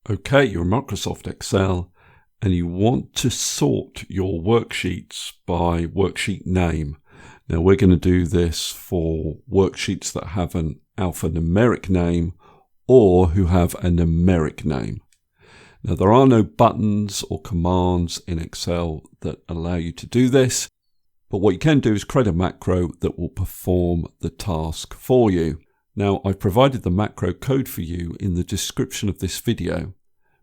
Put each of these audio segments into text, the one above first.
Okay, you're in Microsoft Excel and you want to sort your worksheets by worksheet name. Now we're going to do this for worksheets that have an alphanumeric name or who have a numeric name. Now there are no buttons or commands in Excel that allow you to do this, but what you can do is create a macro that will perform the task for you. Now I've provided the macro code for you in the description of this video,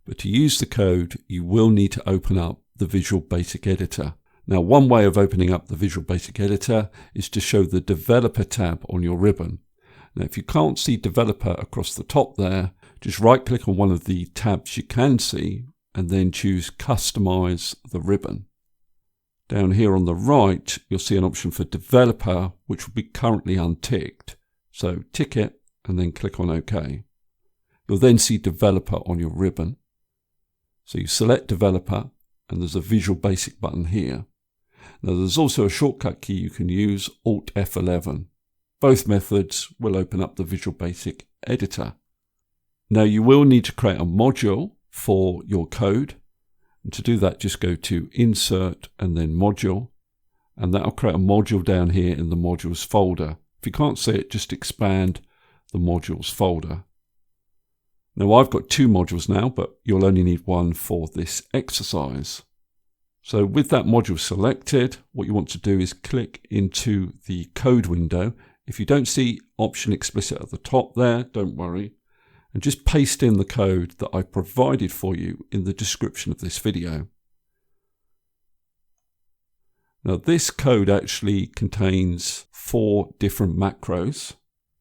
but to use the code you will need to open up the Visual Basic Editor. Now one way of opening up the Visual Basic Editor is to show the Developer tab on your ribbon. Now if you can't see Developer across the top there, just right click on one of the tabs you can see and then choose Customize the ribbon. Down here on the right you'll see an option for Developer which will be currently unticked. So tick it and then click on OK. You'll then see Developer on your ribbon. So you select Developer and there's a Visual Basic button here. Now there's also a shortcut key you can use, Alt F11. Both methods will open up the Visual Basic Editor. Now you will need to create a module for your code. And to do that just go to Insert and then Module. And that'll create a module down here in the Modules folder. If you can't see it, just expand the Modules folder. Now I've got two modules now, but you'll only need one for this exercise. So with that module selected, what you want to do is click into the code window. If you don't see Option Explicit at the top there, don't worry. And just paste in the code that I provided for you in the description of this video. Now this code actually contains 4 different macros.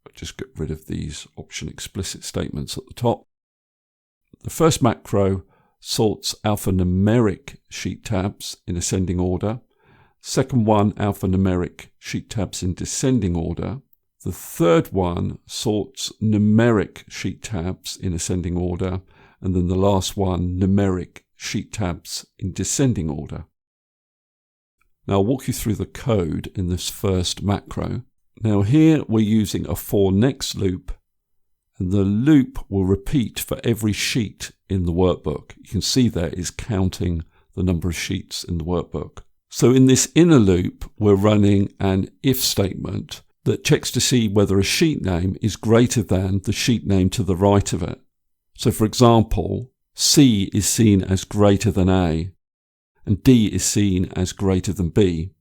I'll just get rid of these option explicit statements at the top. The first macro sorts alphanumeric sheet tabs in ascending order. Second one, alphanumeric sheet tabs in descending order. The third one sorts numeric sheet tabs in ascending order. And then the last one, numeric sheet tabs in descending order. Now I'll walk you through the code in this first macro. Now here we're using a for next loop, and the loop will repeat for every sheet in the workbook. You can see there is counting the number of sheets in the workbook. So in this inner loop, we're running an if statement that checks to see whether a sheet name is greater than the sheet name to the right of it. So for example, C is seen as greater than A, and D is seen as greater than B.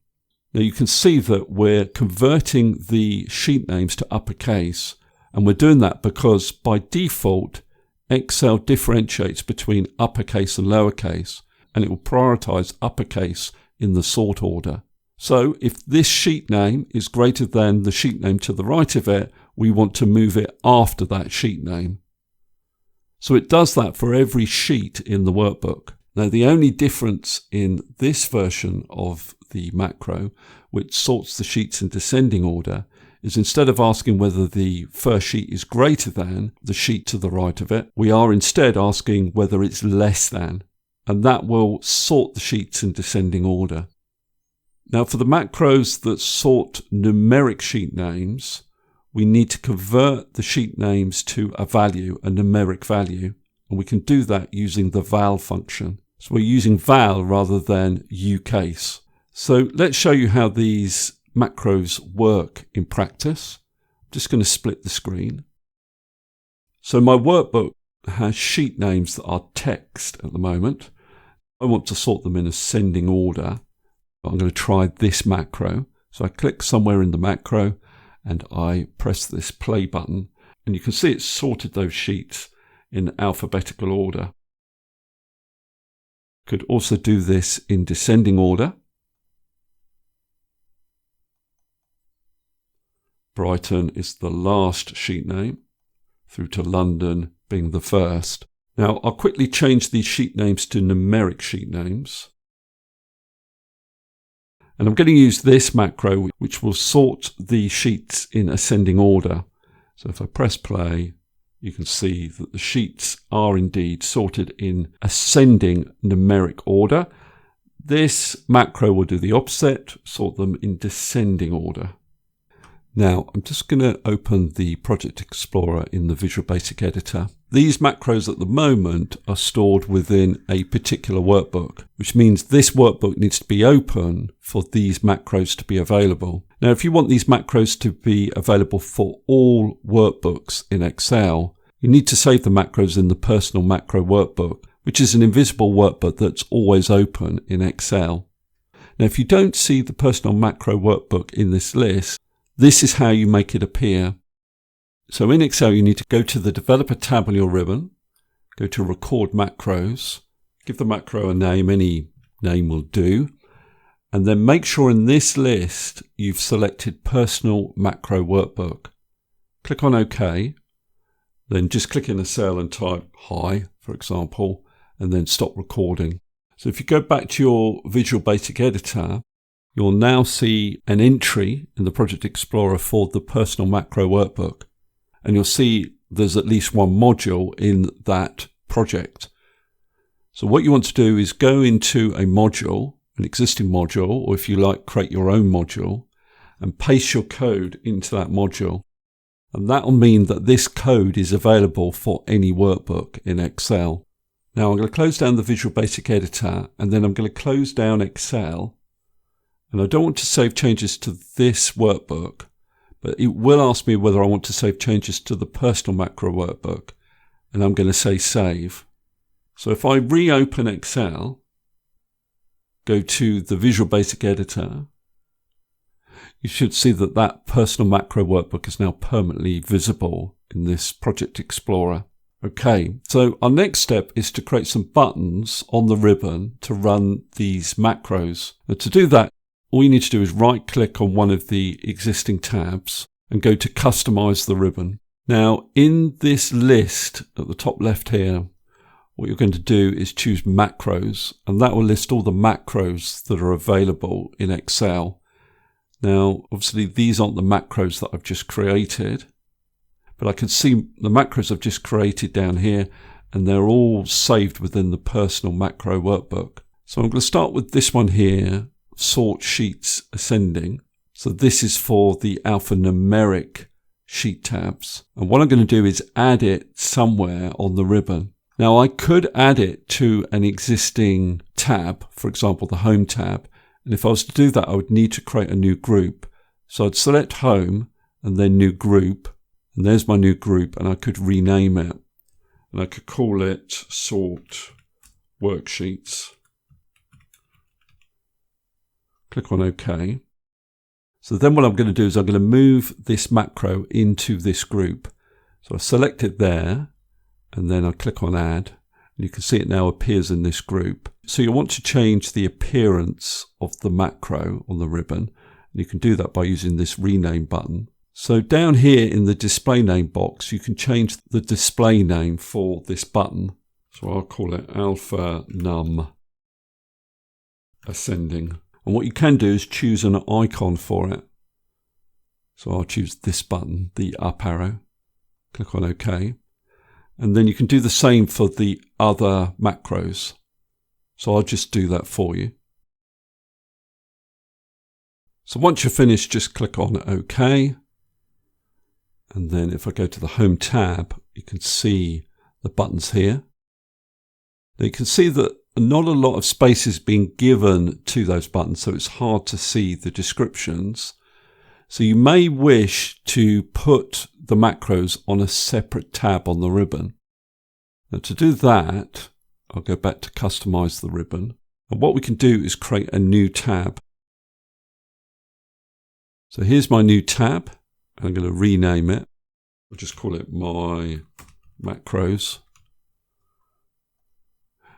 Now you can see that we're converting the sheet names to uppercase, and we're doing that because by default Excel differentiates between uppercase and lowercase, and it will prioritize uppercase in the sort order. So if this sheet name is greater than the sheet name to the right of it, we want to move it after that sheet name. So it does that for every sheet in the workbook. Now the only difference in this version of the macro, which sorts the sheets in descending order, is instead of asking whether the first sheet is greater than the sheet to the right of it, we are instead asking whether it's less than, and that will sort the sheets in descending order. Now for the macros that sort numeric sheet names, we need to convert the sheet names to a value, a numeric value, and we can do that using the val function. So we're using val rather than ucase. So let's show you how these macros work in practice. I'm just going to split the screen. So my workbook has sheet names that are text at the moment. I want to sort them in ascending order. I'm going to try this macro. So I click somewhere in the macro and I press this play button, and you can see it's sorted those sheets in alphabetical order. Could also do this in descending order. Brighton is the last sheet name, through to London being the first. Now I'll quickly change these sheet names to numeric sheet names. And I'm going to use this macro which will sort the sheets in ascending order. So if I press play, you can see that the sheets are indeed sorted in ascending numeric order. This macro will do the opposite, sort them in descending order. Now I'm just going to open the Project Explorer in the Visual Basic Editor, These macros at the moment are stored within a particular workbook, which means this workbook needs to be open for these macros to be available. Now, if you want these macros to be available for all workbooks in Excel, you need to save the macros in the Personal Macro Workbook, which is an invisible workbook that's always open in Excel. Now, if you don't see the Personal Macro Workbook in this list, this is how you make it appear. So in Excel, you need to go to the Developer tab on your ribbon, go to Record Macros, give the macro a name, any name will do, and then make sure in this list you've selected Personal Macro Workbook. Click on OK, then just click in a cell and type hi, for example, and then stop recording. So if you go back to your Visual Basic Editor, you'll now see an entry in the Project Explorer for the Personal Macro Workbook. And you'll see there's at least one module in that project. So what you want to do is go into a module, an existing module, or if you like, create your own module, and paste your code into that module. And that will mean that this code is available for any workbook in Excel. Now I'm going to close down the Visual Basic Editor, and then I'm going to close down Excel. And I don't want to save changes to this workbook, but it will ask me whether I want to save changes to the Personal Macro Workbook, and I'm going to say save. So if I reopen Excel, go to the Visual Basic Editor, you should see that that Personal Macro Workbook is now permanently visible in this Project Explorer. Okay, so our next step is to create some buttons on the ribbon to run these macros. And to do that, all you need to do is right-click on one of the existing tabs and go to Customize the ribbon. Now, in this list at the top left here, what you're going to do is choose Macros, and that will list all the macros that are available in Excel. Now, obviously, these aren't the macros that I've just created, but I can see the macros I've just created down here, and they're all saved within the Personal Macro Workbook. So I'm going to start with this one here, Sort Sheets Ascending. So this is for the alphanumeric sheet tabs. And what I'm going to do is add it somewhere on the ribbon. Now I could add it to an existing tab, for example, the Home tab. And if I was to do that, I would need to create a new group. So I'd select Home and then New Group. And there's my new group, and I could rename it. And I could call it Sort Worksheets. Click on OK. So then what I'm going to do is I'm going to move this macro into this group. So I select it there, and then I click on Add. And you can see it now appears in this group. So you want to change the appearance of the macro on the ribbon. And you can do that by using this Rename button. So down here in the Display Name box, you can change the display name for this button. So I'll call it Alphanum Ascending. And what you can do is choose an icon for it. So I'll choose this button, the up arrow. Click on OK. And then you can do the same for the other macros. So I'll just do that for you. So once you're finished, just click on OK. And then if I go to the Home tab, you can see the buttons here. Now you can see that not a lot of space is being given to those buttons, so it's hard to see the descriptions. So you may wish to put the macros on a separate tab on the ribbon. Now to do that, I'll go back to Customize the ribbon. And what we can do is create a new tab. So here's my new tab. I'm going to rename it. I'll just call it My Macros.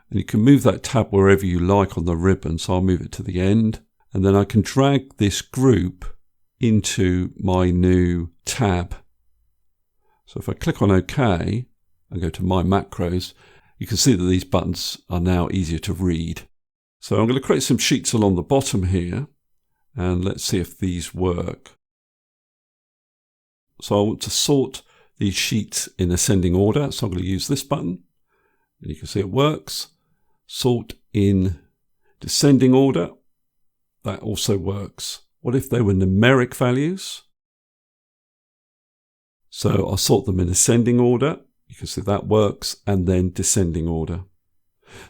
And you can move that tab wherever you like on the ribbon. So I'll move it to the end. And then I can drag this group into my new tab. So if I click on OK and go to My Macros, you can see that these buttons are now easier to read. So I'm going to create some sheets along the bottom here. And let's see if these work. So I want to sort these sheets in ascending order. So I'm going to use this button. And you can see it works. Sort in descending order. That also works. What if they were numeric values? So I'll sort them in ascending order You can see that works, and then descending order.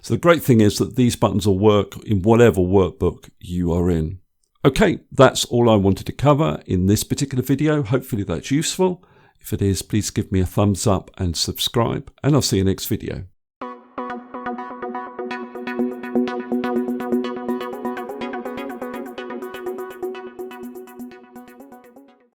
So the great thing is that these buttons will work in whatever workbook you are in. Okay, that's all I wanted to cover in this particular video. Hopefully that's useful. If it is, please give me a thumbs up and subscribe, and I'll see you next video.